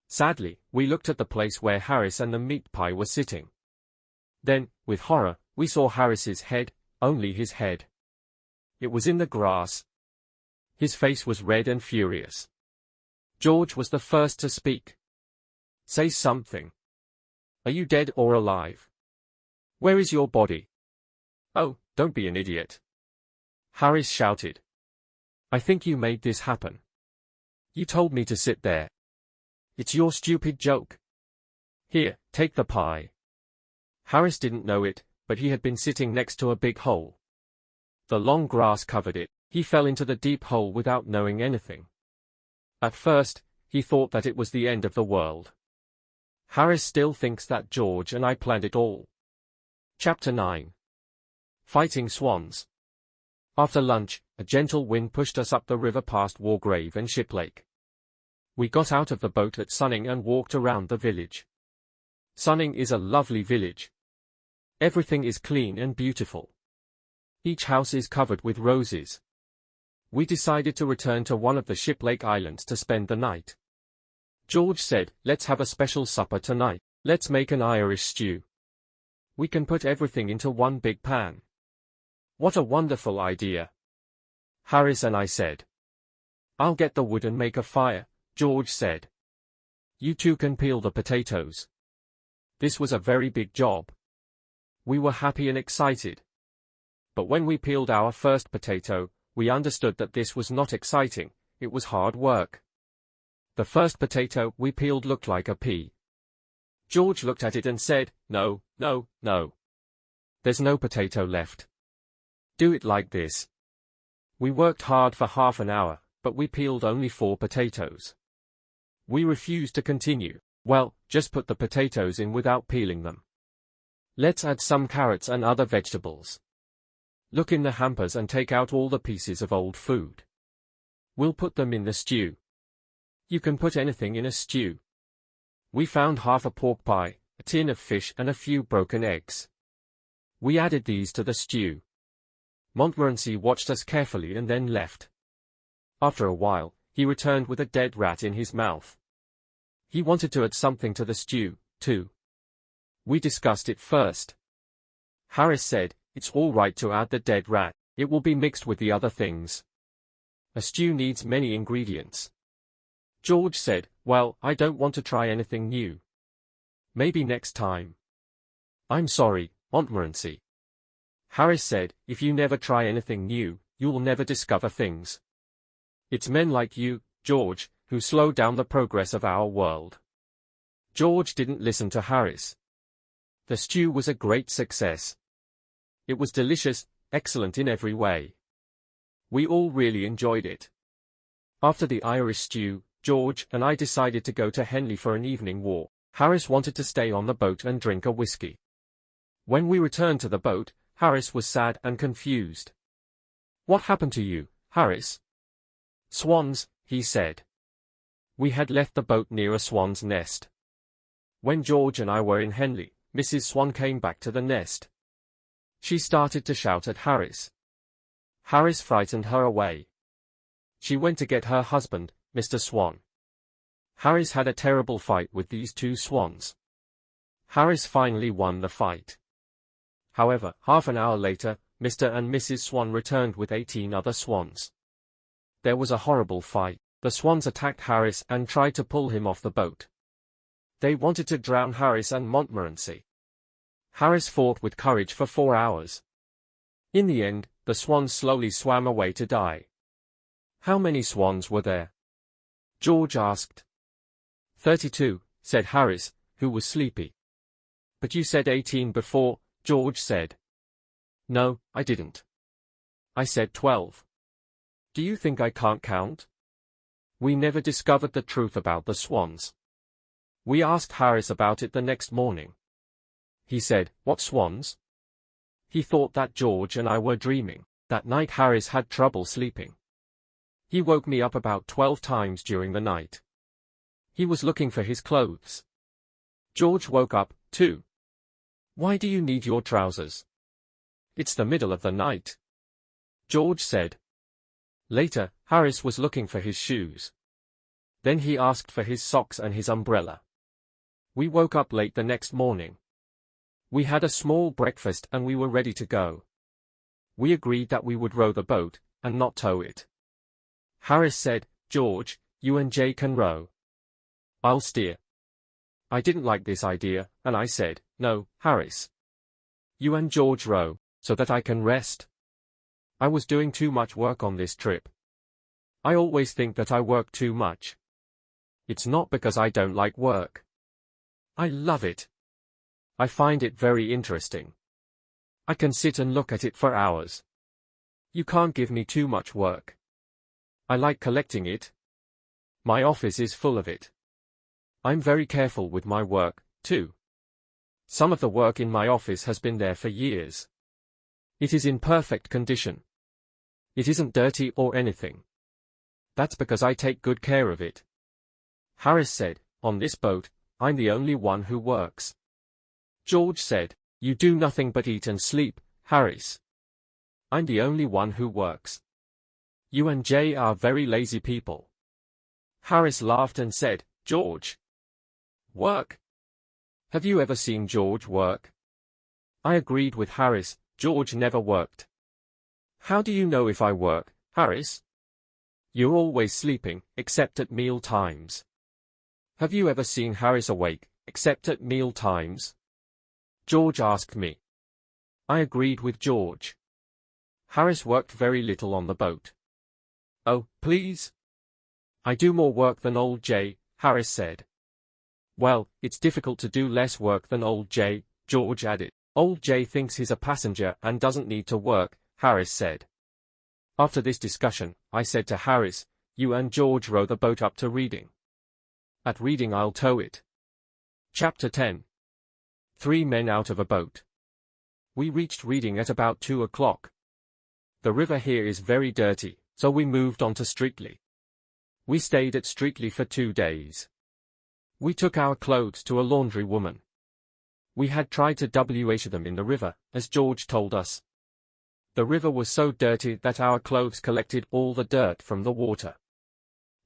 Sadly, we looked at the place where Harris and the meat pie were sitting. Then, with horror, we saw Harris's head, only his head. It was in the grass. His face was red and furious. George was the first to speak. Say something. Are you dead or alive? Where is your body? Oh, don't be an idiot. Harris shouted. I think you made this happen. You told me to sit there. It's your stupid joke. Here, take the pie. Harris didn't know it, but he had been sitting next to a big hole. The long grass covered it. He fell into the deep hole without knowing anything. At first, he thought that it was the end of the world. Harris still thinks that George and I planned it all. Chapter 9. Fighting Swans. After lunch, a gentle wind pushed us up the river past Wargrave and Shiplake. We got out of the boat at Sunning and walked around the village. Sunning is a lovely village. Everything is clean and beautiful. Each house is covered with roses. We decided to return to one of the Shiplake Islands to spend the night. George said, "Let's have a special supper tonight. Let's make an Irish stew. We can put everything into one big pan." "What a wonderful idea," Harris and I said. "I'll get the wood and make a fire," George said. "You two can peel the potatoes." This was a very big job. We were happy and excited. But when we peeled our first potato, we understood that this was not exciting, it was hard work. The first potato we peeled looked like a pea. George looked at it and said, "No, no, no. There's no potato left. Do it like this." We worked hard for half an hour, but we peeled only 4 potatoes. We refused to continue. "Well, just put the potatoes in without peeling them. Let's add some carrots and other vegetables. Look in the hampers and take out all the pieces of old food. We'll put them in the stew. You can put anything in a stew." We found half a pork pie, a tin of fish and a few broken eggs. We added these to the stew. Montmorency watched us carefully and then left. After a while, he returned with a dead rat in his mouth. He wanted to add something to the stew, too. We discussed it first. Harris said, "It's all right to add the dead rat, it will be mixed with the other things. A stew needs many ingredients." George said, "Well, I don't want to try anything new. Maybe next time." "I'm sorry, Montmorency." Harris said, "If you never try anything new, you'll never discover things. It's men like you, George, who slow down the progress of our world." George didn't listen to Harris. The stew was a great success. It was delicious, excellent in every way. We all really enjoyed it. After the Irish stew, George and I decided to go to Henley for an evening walk. Harris wanted to stay on the boat and drink a whiskey. When we returned to the boat, Harris was sad and confused. "What happened to you, Harris?" "Swans," he said. We had left the boat near a swan's nest. When George and I were in Henley, Mrs. Swan came back to the nest. She started to shout at Harris. Harris frightened her away. She went to get her husband, Mr. Swan. Harris had a terrible fight with these 2 swans. Harris finally won the fight. However, half an hour later, Mr. and Mrs. Swan returned with 18 other swans. There was a horrible fight. The swans attacked Harris and tried to pull him off the boat. They wanted to drown Harris and Montmorency. Harris fought with courage for 4 hours. In the end, the swans slowly swam away to die. "How many swans were there?" George asked. 32, said Harris, who was sleepy. "But you said 18 before," George said. "No, I didn't. I said 12. Do you think I can't count?" We never discovered the truth about the swans. We asked Harris about it the next morning. He said, "What swans?" He thought that George and I were dreaming. That night Harris had trouble sleeping. He woke me up about 12 times during the night. He was looking for his clothes. George woke up, too. "Why do you need your trousers? It's the middle of the night," George said. Later, Harris was looking for his shoes. Then he asked for his socks and his umbrella. We woke up late the next morning. We had a small breakfast and we were ready to go. We agreed that we would row the boat, and not tow it. Harris said, "George, you and Jay can row. I'll steer." I didn't like this idea, and I said, "No, Harris. You and George row, so that I can rest." I was doing too much work on this trip. I always think that I work too much. It's not because I don't like work. I love it. I find it very interesting. I can sit and look at it for hours. You can't give me too much work. I like collecting it. My office is full of it. I'm very careful with my work, too. Some of the work in my office has been there for years. It is in perfect condition. It isn't dirty or anything. That's because I take good care of it. Harris said, on this boat, I'm the only one who works. George said, you do nothing but eat and sleep, Harris. I'm the only one who works. You and Jay are very lazy people. Harris laughed and said, George. Work? Have you ever seen George work? I agreed with Harris, George never worked. How do you know if I work, Harris? You're always sleeping, except at meal times. Have you ever seen Harris awake, except at meal times? George asked me. I agreed with George. Harris worked very little on the boat. Oh, please? I do more work than old Jay, Harris said. Well, it's difficult to do less work than old Jay, George added. Old Jay thinks he's a passenger and doesn't need to work, Harris said. After this discussion, I said to Harris, you and George row the boat up to Reading. At Reading I'll tow it. Chapter 10. 3 men out of a boat. We reached Reading at about 2 o'clock. The river here is very dirty, so we moved on to Streatley. We stayed at Streatley for 2 days. We took our clothes to a laundry woman. We had tried to wash them in the river, as George told us. The river was so dirty that our clothes collected all the dirt from the water.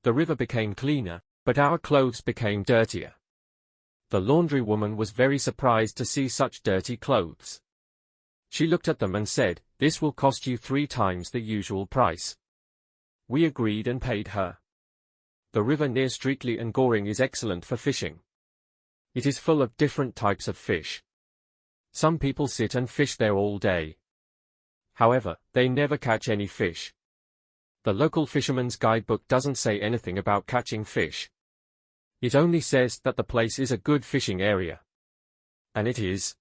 The river became cleaner, but our clothes became dirtier. The laundry woman was very surprised to see such dirty clothes. She looked at them and said, this will cost you 3 times the usual price. We agreed and paid her. The river near Streatley and Goring is excellent for fishing. It is full of different types of fish. Some people sit and fish there all day. However, they never catch any fish. The local fisherman's guidebook doesn't say anything about catching fish. It only says that the place is a good fishing area. And it is.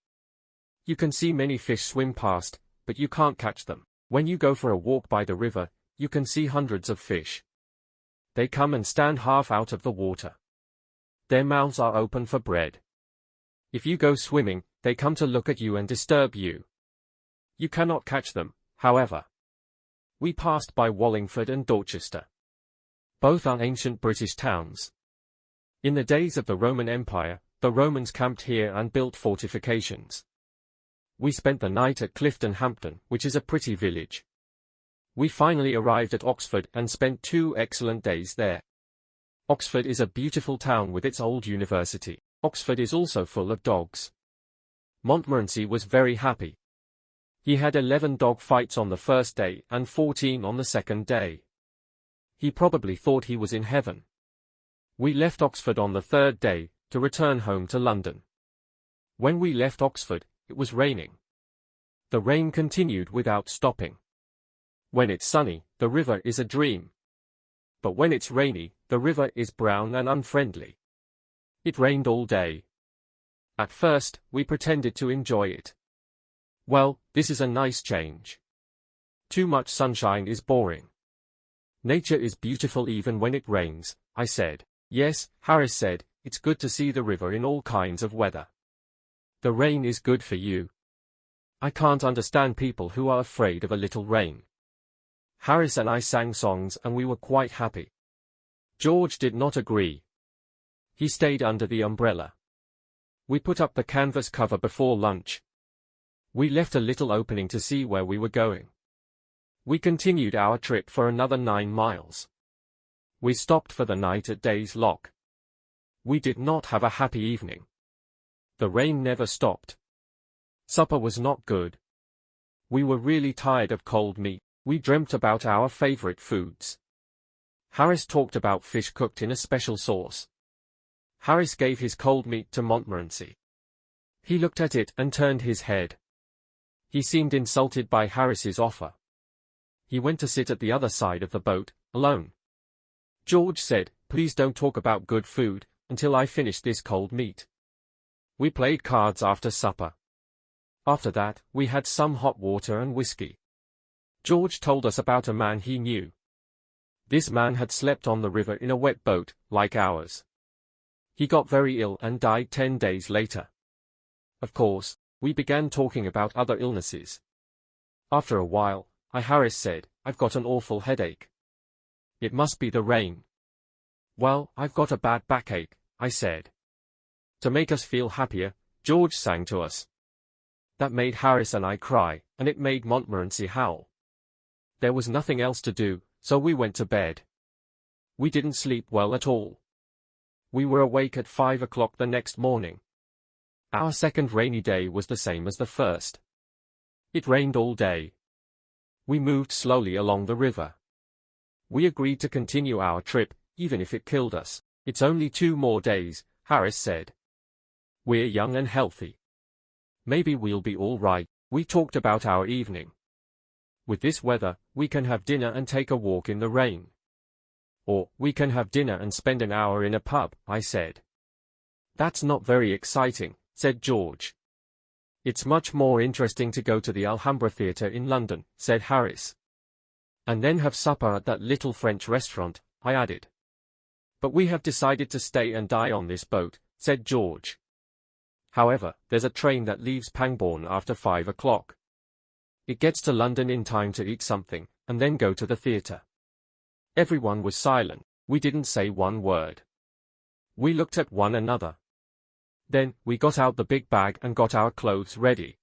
You can see many fish swim past, but you can't catch them. When you go for a walk by the river, you can see hundreds of fish. They come and stand half out of the water. Their mouths are open for bread. If you go swimming, they come to look at you and disturb you. You cannot catch them, however. We passed by Wallingford and Dorchester. Both are ancient British towns. In the days of the Roman Empire, the Romans camped here and built fortifications. We spent the night at Clifton Hampton, which is a pretty village. We finally arrived at Oxford and spent 2 excellent days there. Oxford is a beautiful town with its old university. Oxford is also full of dogs. Montmorency was very happy. He had 11 dog fights on the first day and 14 on the second day. He probably thought he was in heaven. We left Oxford on the 3rd day, to return home to London. When we left Oxford, it was raining. The rain continued without stopping. When it's sunny, the river is a dream. But when it's rainy, the river is brown and unfriendly. It rained all day. At first, we pretended to enjoy it. Well, this is a nice change. Too much sunshine is boring. Nature is beautiful even when it rains, I said. Yes, Harris said, it's good to see the river in all kinds of weather. The rain is good for you. I can't understand people who are afraid of a little rain. Harris and I sang songs and we were quite happy. George did not agree. He stayed under the umbrella. We put up the canvas cover before lunch. We left a little opening to see where we were going. We continued our trip for another 9 miles. We stopped for the night at Day's Lock. We did not have a happy evening. The rain never stopped. Supper was not good. We were really tired of cold meat. We dreamt about our favorite foods. Harris talked about fish cooked in a special sauce. Harris gave his cold meat to Montmorency. He looked at it and turned his head. He seemed insulted by Harris's offer. He went to sit at the other side of the boat, alone. George said, please don't talk about good food, until I finish this cold meat. We played cards after supper. After that, we had some hot water and whiskey. George told us about a man he knew. This man had slept on the river in a wet boat, like ours. He got very ill and died 10 days later. Of course, we began talking about other illnesses. After a while, Harris said, "I've got an awful headache. It must be the rain." "Well, I've got a bad backache," I said. To make us feel happier, George sang to us. That made Harris and I cry, and it made Montmorency howl. There was nothing else to do, so we went to bed. We didn't sleep well at all. We were awake at 5 o'clock the next morning. Our second rainy day was the same as the first. It rained all day. We moved slowly along the river. We agreed to continue our trip, even if it killed us. "It's only 2 more days," Harris said. "We're young and healthy. Maybe we'll be all right." We talked about our evening. "With this weather, we can have dinner and take a walk in the rain. Or, we can have dinner and spend an hour in a pub," I said. "That's not very exciting," said George. "It's much more interesting to go to the Alhambra Theatre in London," said Harris. "And then have supper at that little French restaurant," I added. "But we have decided to stay and die on this boat," said George. "However, there's a train that leaves Pangbourne after 5 o'clock. It gets to London in time to eat something, and then go to the theatre." Everyone was silent. We didn't say one word. We looked at one another. Then, we got out the big bag and got our clothes ready.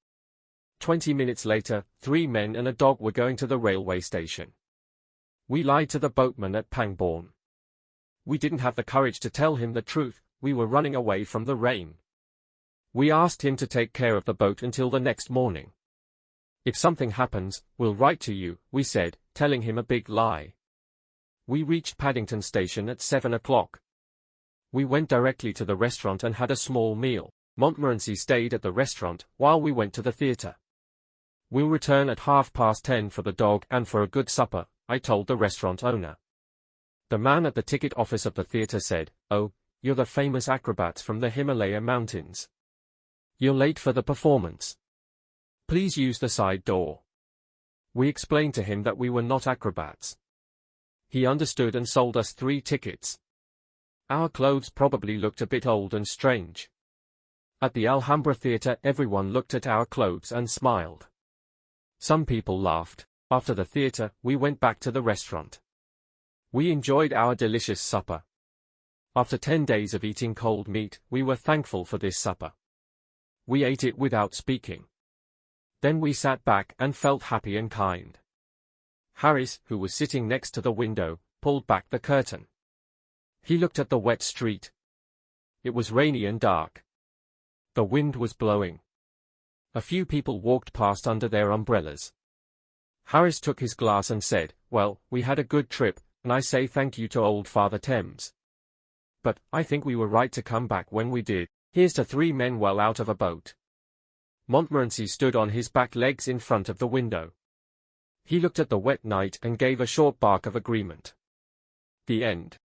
20 minutes later, 3 men and a dog were going to the railway station. We lied to the boatman at Pangbourne. We didn't have the courage to tell him the truth. We were running away from the rain. We asked him to take care of the boat until the next morning. "If something happens, we'll write to you," we said, telling him a big lie. We reached Paddington Station at 7 o'clock. We went directly to the restaurant and had a small meal. Montmorency stayed at the restaurant while we went to the theatre. "We'll return at 10:30 for the dog and for a good supper," I told the restaurant owner. The man at the ticket office of the theatre said, "Oh, you're the famous acrobats from the Himalaya Mountains. You're late for the performance. Please use the side door." We explained to him that we were not acrobats. He understood and sold us 3 tickets. Our clothes probably looked a bit old and strange. At the Alhambra Theatre, everyone looked at our clothes and smiled. Some people laughed. After the theatre, we went back to the restaurant. We enjoyed our delicious supper. After 10 days of eating cold meat, we were thankful for this supper. We ate it without speaking. Then we sat back and felt happy and kind. Harris, who was sitting next to the window, pulled back the curtain. He looked at the wet street. It was rainy and dark. The wind was blowing. A few people walked past under their umbrellas. Harris took his glass and said, "Well, we had a good trip, and I say thank you to old Father Thames. But, I think we were right to come back when we did. Here's to 3 men well out of a boat." Montmorency stood on his back legs in front of the window. He looked at the wet night and gave a short bark of agreement. The end.